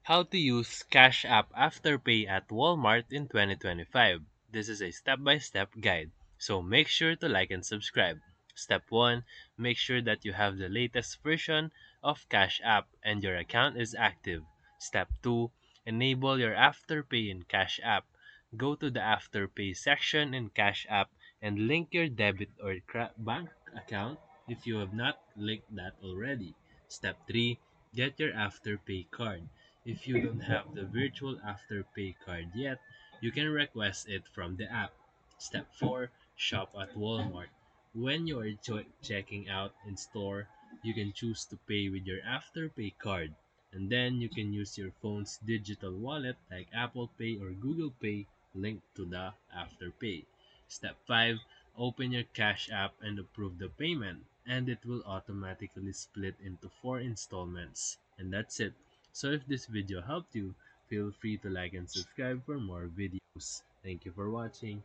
How to use Cash App Afterpay at Walmart in 2025. This is a step-by-step guide, so make sure to like and subscribe. Step 1. Make sure that you have the latest version of Cash App and your account is active. Step 2. Enable your Afterpay in Cash App. Go to the Afterpay section in Cash App and link your debit or bank account if you have not linked that already. Step 3. Get your Afterpay card. If you don't have the virtual Afterpay card yet, you can request it from the app. Step 4. Shop at Walmart. When you are checking out in store, you can choose to pay with your Afterpay card. And then you can use your phone's digital wallet like Apple Pay or Google Pay linked to the Afterpay. Step 5. Open your Cash App and approve the payment, and it will automatically split into 4 installments. And that's it. So if this video helped you, feel free to like and subscribe for more videos. Thank you for watching.